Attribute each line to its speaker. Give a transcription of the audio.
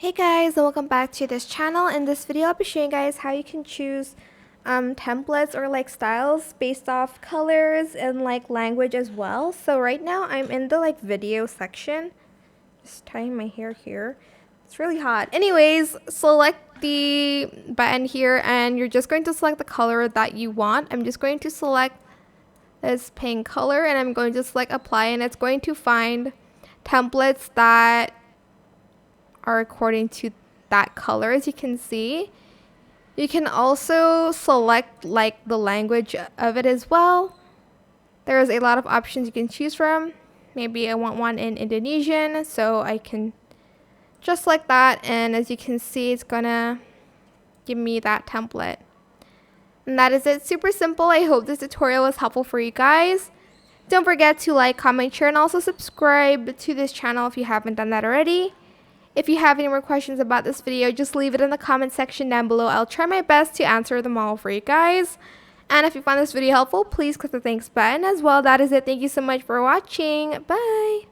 Speaker 1: Hey guys, and welcome back to this channel. In this video I'll be showing you guys how you can choose templates or like styles based off colors and like language as well. So right now I'm in the like video section, just tying my hair here. It's really hot. Anyways, select the button here and you're just going to select the color that you want. I'm just going to select this pink color and I'm going to select apply, and it's going to find templates that are according to that color. As you can see, you can also select like the language of it as well. There's a lot of options you can choose from. Maybe I want one in Indonesian, so I can just like that, and as you can see, it's gonna give me that template. And that is it. Super simple. I hope this tutorial was helpful for you guys. Don't forget to like, comment, share, and also subscribe to this channel if you haven't done that already. If you have any more questions about this video, just leave it in the comment section down below. I'll try my best to answer them all for you guys. And if you found this video helpful, please click the thanks button as well. That is it. Thank you so much for watching. Bye.